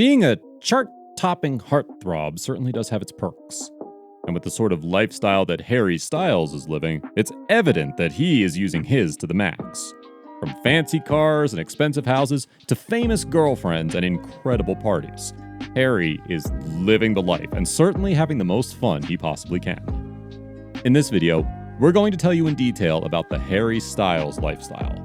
Being a chart-topping heartthrob certainly does have its perks. And with the sort of lifestyle that Harry Styles is living, it's evident that he is using his to the max. From fancy cars and expensive houses to famous girlfriends and incredible parties, Harry is living the life and certainly having the most fun he possibly can. In this video, we're going to tell you in detail about the Harry Styles lifestyle.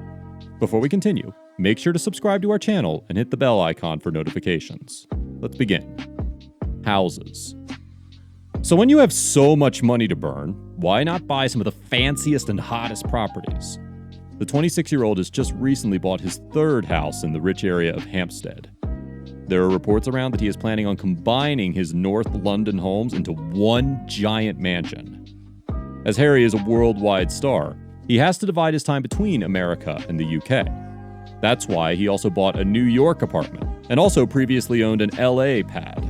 Before we continue, make sure to subscribe to our channel and hit the bell icon for notifications. Let's begin. Houses. So when you have so much money to burn, why not buy some of the fanciest and hottest properties? The 26-year-old has just recently bought his third house in the rich area of Hampstead. There are reports around that he is planning on combining his North London homes into one giant mansion. As Harry is a worldwide star, he has to divide his time between America and the UK. That's why he also bought a New York apartment and also previously owned an LA pad.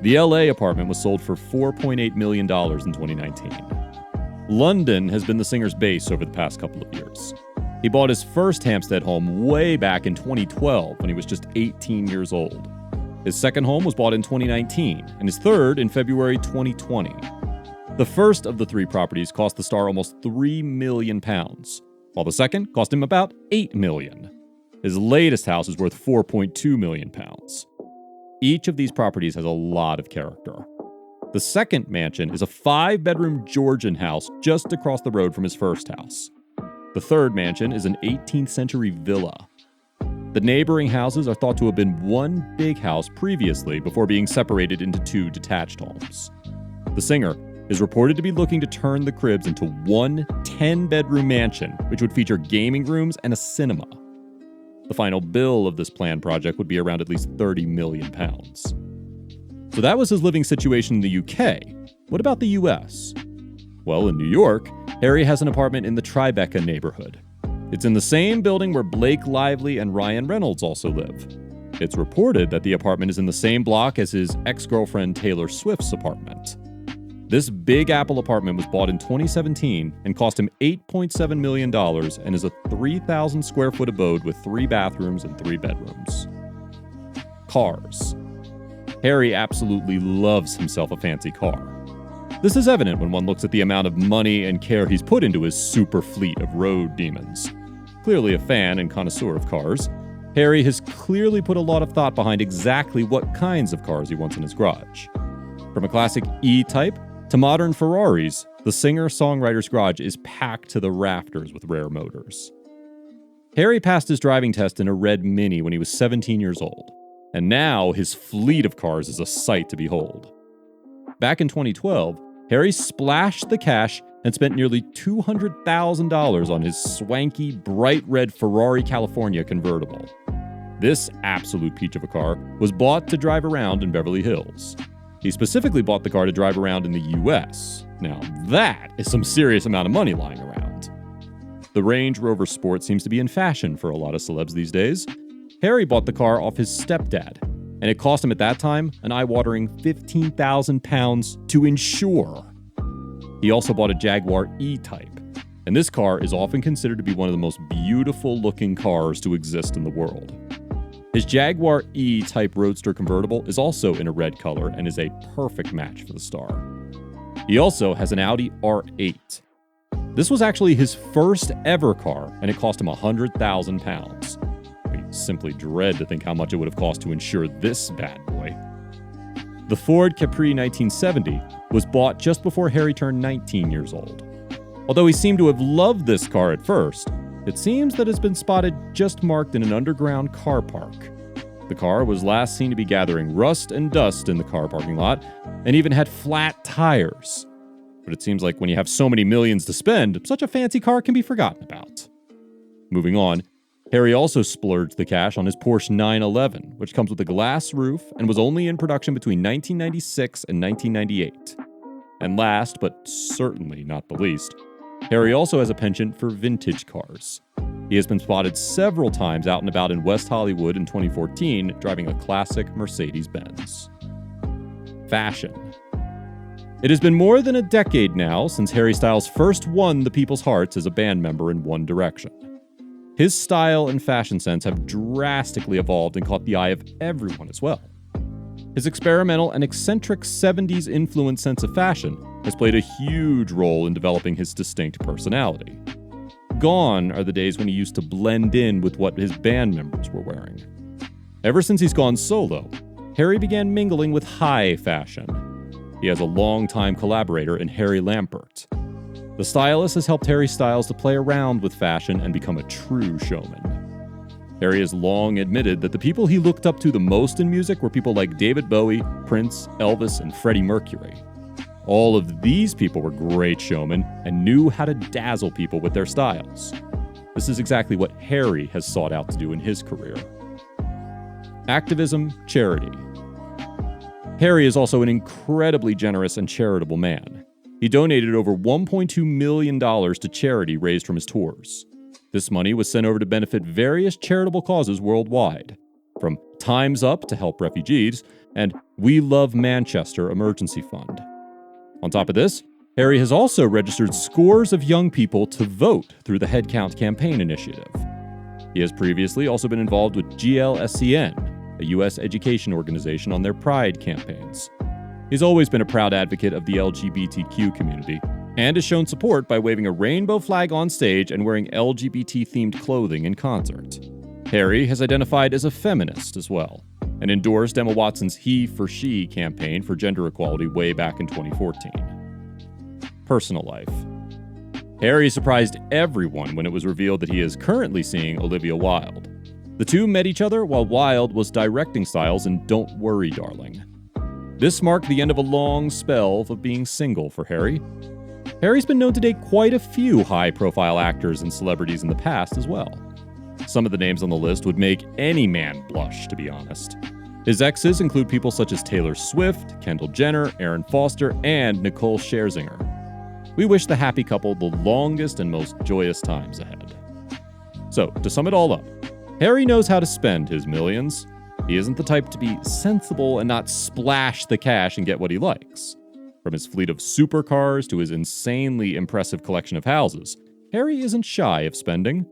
The LA apartment was sold for $4.8 million in 2019. London has been the singer's base over the past couple of years. He bought his first Hampstead home way back in 2012 when he was just 18 years old. His second home was bought in 2019 and his third in February 2020. The first of the three properties cost the star almost £3 million, while the second cost him about $8 million. His latest house is worth £4.2 million. Each of these properties has a lot of character. The second mansion is a 5-bedroom Georgian house just across the road from his first house. The third mansion is an 18th century villa. The neighboring houses are thought to have been one big house previously before being separated into two detached homes. The singer is reported to be looking to turn the cribs into one 10-bedroom mansion, which would feature gaming rooms and a cinema. The final bill of this planned project would be around at least £30 million. So that was his living situation in the UK. What about the US? Well, in New York, Harry has an apartment in the Tribeca neighborhood. It's in the same building where Blake Lively and Ryan Reynolds also live. It's reported that the apartment is in the same block as his ex-girlfriend Taylor Swift's apartment. This Big Apple apartment was bought in 2017 and cost him $8.7 million and is a 3,000 square foot abode with 3 bathrooms and 3 bedrooms. Cars. Harry absolutely loves himself a fancy car. This is evident when one looks at the amount of money and care he's put into his super fleet of road demons. Clearly a fan and connoisseur of cars, Harry has clearly put a lot of thought behind exactly what kinds of cars he wants in his garage. From a classic E-Type to modern Ferraris, the singer-songwriter's garage is packed to the rafters with rare motors. Harry passed his driving test in a red Mini when he was 17 years old, and now his fleet of cars is a sight to behold. Back in 2012, Harry splashed the cash and spent nearly $200,000 on his swanky, bright red Ferrari California convertible. This absolute peach of a car was bought to drive around in Beverly Hills. He specifically bought the car to drive around in the US. Now that is some serious amount of money lying around. The Range Rover Sport seems to be in fashion for a lot of celebs these days. Harry bought the car off his stepdad, and it cost him at that time an eye-watering £15,000 to insure. He also bought a Jaguar E-Type, and this car is often considered to be one of the most beautiful-looking cars to exist in the world. His Jaguar E-Type Roadster convertible is also in a red color and is a perfect match for the star. He also has an Audi R8. This was actually his first ever car, and it cost him £100,000. We simply dread to think how much it would have cost to insure this bad boy. The Ford Capri 1970 was bought just before Harry turned 19 years old. Although he seemed to have loved this car at first, it seems that it's been spotted just marked in an underground car park. The car was last seen to be gathering rust and dust in the car parking lot, and even had flat tires. But it seems like when you have so many millions to spend, such a fancy car can be forgotten about. Moving on, Harry also splurged the cash on his Porsche 911, which comes with a glass roof and was only in production between 1996 and 1998. And last, but certainly not the least, Harry also has a penchant for vintage cars. He has been spotted several times out and about in West Hollywood in 2014, driving a classic Mercedes-Benz. Fashion. It has been more than a decade now since Harry Styles first won the people's hearts as a band member in One Direction. His style and fashion sense have drastically evolved and caught the eye of everyone as well. His experimental and eccentric 70s influenced sense of fashion has played a huge role in developing his distinct personality. Gone are the days when he used to blend in with what his band members were wearing. Ever since he's gone solo, Harry began mingling with high fashion. He has a longtime collaborator in Harry Lampert. The stylist has helped Harry Styles to play around with fashion and become a true showman. Harry has long admitted that the people he looked up to the most in music were people like David Bowie, Prince, Elvis, and Freddie Mercury. All of these people were great showmen and knew how to dazzle people with their styles. This is exactly what Harry has sought out to do in his career. Activism, charity. Harry is also an incredibly generous and charitable man. He donated over $1.2 million to charity raised from his tours. This money was sent over to benefit various charitable causes worldwide, from Time's Up to help refugees, and We Love Manchester Emergency Fund. On top of this, Harry has also registered scores of young people to vote through the Headcount campaign initiative. He has previously also been involved with GLSCN, a U.S. education organization, on their Pride campaigns. He's always been a proud advocate of the LGBTQ community, and has shown support by waving a rainbow flag on stage and wearing LGBT-themed clothing in concert. Harry has identified as a feminist as well, and endorsed Emma Watson's He for She campaign for gender equality way back in 2014. Personal life. Harry surprised everyone when it was revealed that he is currently seeing Olivia Wilde. The two met each other while Wilde was directing Styles in Don't Worry, Darling. This marked the end of a long spell of being single for Harry. Harry's been known to date quite a few high-profile actors and celebrities in the past as well. Some of the names on the list would make any man blush, to be honest. His exes include people such as Taylor Swift, Kendall Jenner, Aaron Foster, and Nicole Scherzinger. We wish the happy couple the longest and most joyous times ahead. So, to sum it all up, Harry knows how to spend his millions. He isn't the type to be sensible and not splash the cash and get what he likes. From his fleet of supercars to his insanely impressive collection of houses, Harry isn't shy of spending.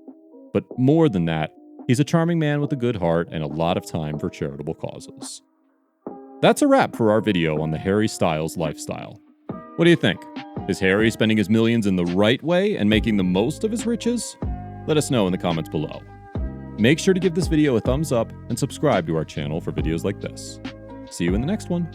But more than that, he's a charming man with a good heart and a lot of time for charitable causes. That's a wrap for our video on the Harry Styles lifestyle. What do you think? Is Harry spending his millions in the right way and making the most of his riches? Let us know in the comments below. Make sure to give this video a thumbs up and subscribe to our channel for videos like this. See you in the next one.